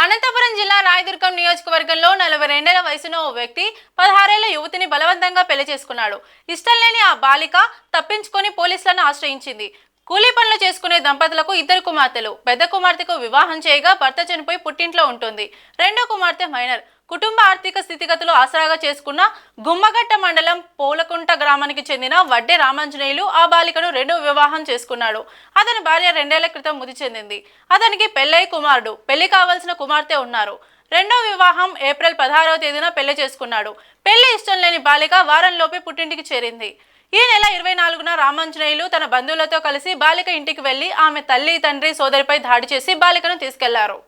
అనంతపురం జిల్లా రాయదుర్గం నియోజకవర్గంలో 42 ఏళ్ల వయసున్న ఓ వ్యక్తి 16 ఏళ్ల యువతిని బలవంతంగా పెళ్లి చేసుకున్నాడు. ఇష్టం లేని ఆ బాలిక తప్పించుకొని పోలీసులను ఆశ్రయించింది. కూలీ పనులు చేసుకునే దంపతులకు 2 కుమార్తెలు. పెద్ద కుమార్తెకు వివాహం చేయగా భర్త చనిపోయి పుట్టింట్లో ఉంటుంది. రెండో కుమార్తె మైనర్. కుటుంబ ఆర్థిక స్థితిగతులు ఆసరాగా చేసుకున్న గుమ్మగట్ట మండలం పోలకుంట గ్రామానికి చెందిన వడ్డే రామాంజనేయులు ఆ బాలికను రెండో వివాహం చేసుకున్నాడు. అతని భార్య 2 ఏళ్ల క్రితం మృతి చెందింది. అతనికి పెళ్లై కుమారుడు, పెళ్లి కావాల్సిన కుమార్తె ఉన్నారు. రెండో వివాహం ఏప్రిల్ 16వ తేదీన పెళ్లి చేసుకున్నాడు. పెళ్లి ఇష్టం లేని బాలిక వారంలోపే పుట్టింటికి చేరింది. ఈ నెల 24న రామాంజనేయులు తన బంధువులతో కలిసి బాలిక ఇంటికి వెళ్లి ఆమె తల్లి, తండ్రి, సోదరిపై దాడి చేసి బాలికను తీసుకెళ్లారు.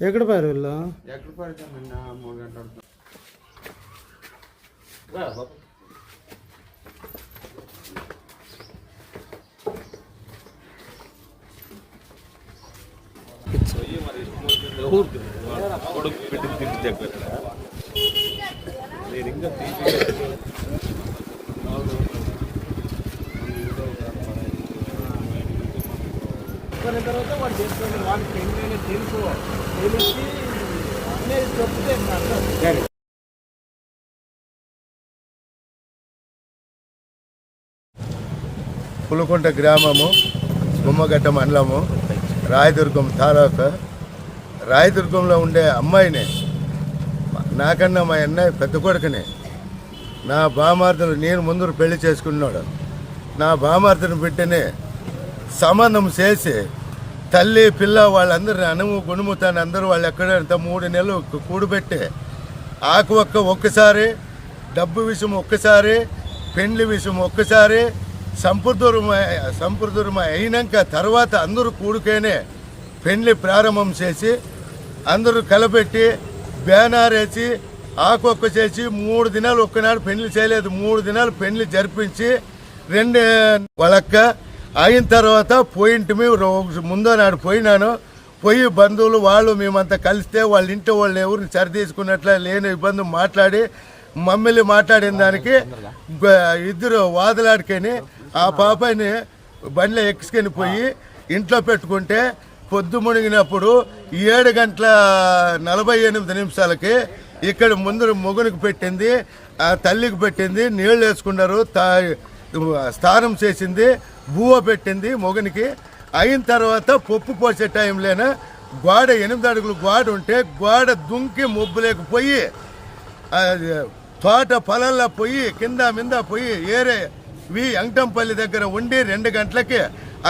ఎక్కడ పారు వీళ్ళు ఎక్కడ పడతాం నిన్న 3 గంటల కొడుకు పెట్టింది తిరిగి దగ్గర నేను ఇంకా కొన్ని తర్వాత వాడు చేసుకోండి, వాడి ఫ్రెండ్ అయినా తెలుసు తెలిసి అనేది చెప్తే పులుకుంట గ్రామము, గుమ్మగట్ట మండలము, రాయదుర్గం తాలూకా. రాయదుర్గంలో ఉండే అమ్మాయిని నాకన్నా మా అన్నయ్య పెద్ద కొడుకుని నా బామార్దులు నేను ముందు పెళ్లి చేసుకున్నాడు. నా బామార్దుని బిడ్డని సంబంధం చేసి తల్లి పిల్ల వాళ్ళందరినీ అనుము గుణుముతాను అందరూ వాళ్ళు ఎక్కడంత 3 నెలలు కూడబెట్టి ఆకు ఒక్కసారి, డబ్బు విషయం ఒక్కసారి, పెండ్లి విషయం ఒక్కసారి సంప్రదూరం అయినాక తర్వాత అందరూ కూడుకేనే పెండ్లి ప్రారంభం చేసి అందరూ కలపెట్టి బ్యానర్ వేసి ఆకొక్క చేసి 3 దినాలు ఒక్కనాడు పెళ్లి చేయలేదు. 3 దినాలు పెళ్లి జరిపించి 2 వాళ్ళక్క అయిన తర్వాత పోయింటిమి. ముందో నాడు పోయినాను. పోయి బంధువులు వాళ్ళు మేమంతా కలిస్తే వాళ్ళ ఇంటి వాళ్ళు ఎవరిని సరితీసుకున్నట్ల లేని ఇబ్బంది మాట్లాడి మమ్మల్ని మాట్లాడిన దానికి 2 వాదులాడుకొని ఆ పాపని బండిలో ఎక్కిసుకొని పోయి ఇంట్లో పెట్టుకుంటే పొద్దు మునిగినప్పుడు 7:48 ఇక్కడ ముందు మొగునికి పెట్టింది, ఆ తల్లికి పెట్టింది, నీళ్ళు వేసుకున్నారు, స్నానం చేసింది, బువ్వ పెట్టింది మొగునికి. అయిన తర్వాత పప్పు పోసే టైంలోనే గోడ 8 అడుగులు గోడ ఉంటే గోడ దుంకి మొబ్బులేకపోయి తోట పొలంలో పోయి కింద మీద పోయి వెంకటంపల్లి దగ్గర ఉండి 2 గంటలకి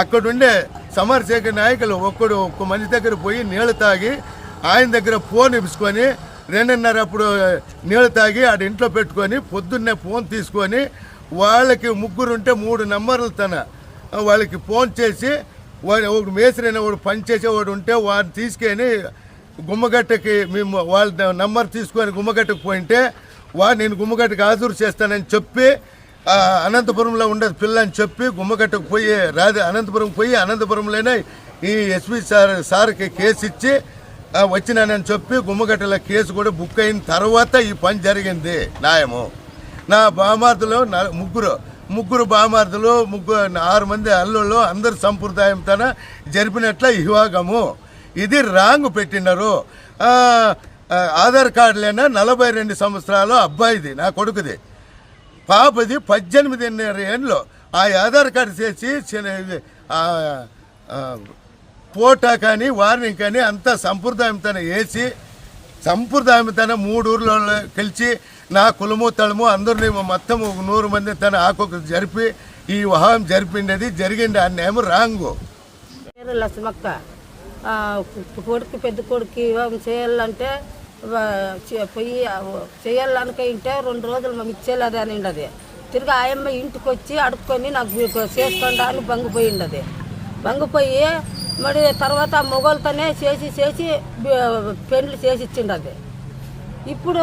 అక్కడుండే సమరశేఖర్ నాయకులు ఒక్క మనిషి దగ్గర పోయి నీళ్ళు తాగి ఆయన దగ్గర ఫోన్ ఇప్పుకొని 2:30 అప్పుడు నీళ్ళు తాగి ఆడ ఇంట్లో పెట్టుకొని పొద్దున్నే ఫోన్ తీసుకొని వాళ్ళకి 3 ఉంటే 3 నంబర్లు వాళ్ళకి ఫోన్ చేసి ఒకడు మేసరైన వాడు పనిచేసేవాడు ఉంటే వాడిని తీసుకొని గుమ్మగట్టకి మేము వాళ్ళ నంబర్ తీసుకొని గుమ్మగట్టకు పోయింటే నేను గుమ్మగట్టకి హాజరు చేస్తానని చెప్పి అనంతపురంలో ఉండదు పిల్ల అని చెప్పి గుమ్మగట్టకు పోయి అనంతపురం పోయి అనంతపురంలోనే ఈ ఎస్పీ సార్కి కేసు ఇచ్చి వచ్చినానని చెప్పి గుమ్మగట్టలో కేసు కూడా బుక్ అయిన తర్వాత ఈ పని జరిగింది న్యాయము. నా బామార్దులు ముగ్గురు బామార్దులు 6 మంది అల్లుళ్ళు అందరు సంప్రదాయంతో జరిపినట్ల వివాహము. ఇది రాంగ్ పెట్టినారు. ఆధార్ కార్డులైనా 42 సంవత్సరాలు అబ్బాయిది, నా కొడుకుది. పాపది 18 ఏళ్ళు. ఆ ఆధార్ కార్డు చేసి ఫోటో కానీ వార్నింగ్ కానీ అంతా సంప్రదాయంతో వేసి 3 ఊర్లలో కలిసి నా కులము తలము అందరినీ మొత్తం 100 మంది తన ఆకొక జరిపి ఈ వివాహం జరిపిండేది జరిగింది అన్నేమో రాంగు. పేరు లక్ష్మక్క. కొడుకు పెద్ద కొడుకు వివాహం చేయాలంటే పోయి చేయాలనుకుంటే 2 రోజులు మేము ఇచ్చేలేదు అని ఉండదు. తిరిగి ఆయమ్మ ఇంటికి వచ్చి అడుక్కొని నాకు చేసుకోండి అని బంగిపోయిండది. బంగిపోయి మరి తర్వాత మొగోళ్ళతోనే చేసి పెండ్లు చేసి ఇచ్చిండది. ఇప్పుడు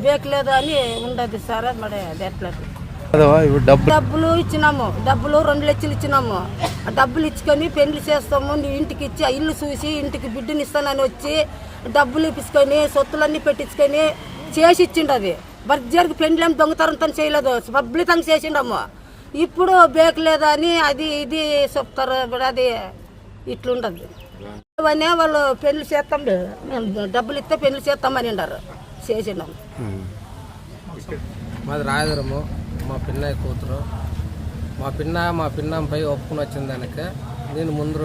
బేకలేదు అని ఉండదు సార్. మరి అది ఎట్లా డబ్బులు ఇచ్చినాము, డబ్బులు 2 లక్షలు ఇచ్చినాము. ఆ డబ్బులు ఇచ్చుకొని పెళ్లి చేస్తాము, నీ ఇంటికి ఇచ్చి ఆ ఇల్లు చూసి ఇంటికి బిడ్డని ఇస్తానని వచ్చి డబ్బులు ఇప్పించుకొని సొత్తులన్నీ పెట్టించుకొని చేసి ఇచ్చిండది. బర్జర్కి పెండ్లేం దొంగతనంతో చేయలేదు, పబ్లితంగా చేసిండము. ఇప్పుడు బేకలేదు అని అది ఇది చెప్తారు. అది ఇట్లుండదు అవన్నీ వాళ్ళు పెళ్లి చేస్తాం, డబ్బులు ఇస్తే పెళ్లి చేస్తామని అన్నారు. చేసినాము. మాది రాయదురము. మా పిన్నయ్య కూతురు. మా పిన్నంపై ఒప్పుకుని వచ్చిన దానికి నేను ముందు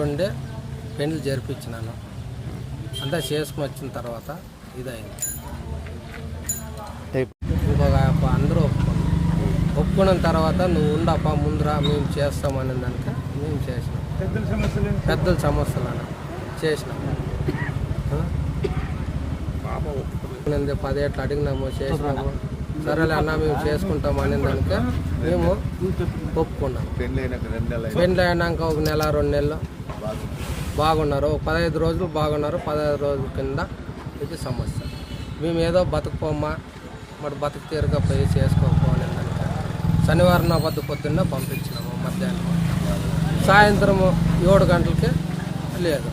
పెళ్లి జరిపించినాను. అంతా చేసుకుని వచ్చిన తర్వాత ఇదైంది. ఇంకొక అందరూ ఒప్పుకున్న తర్వాత నువ్వు ఉండప్ప ముందురా మేము చేస్తామనే దానికి మేము చేసినాం. పెద్దల సమస్యలు అని చేసినాం. 10 ఏళ్ళు అడిగినాము, చేసినాము. సరేలే అన్న మేము చేసుకుంటాం అనే దానికి మేము ఒప్పుకున్నాం. పెళ్ళి అయినాక 1 నెల 2 నెలలు బాగున్నారు, 15 రోజులు బాగున్నారు. 15 రోజుల కింద ఇది సమస్య. మేము ఏదో బతుకుపోమ్మా మరి బతుకు తీరుగా పోయి చేసుకోకపోవాలి దానికి శనివారం నా పొద్దున్న పంపించినాము. మధ్యాహ్నం సాయంత్రం 7 గంటలకి లేదు.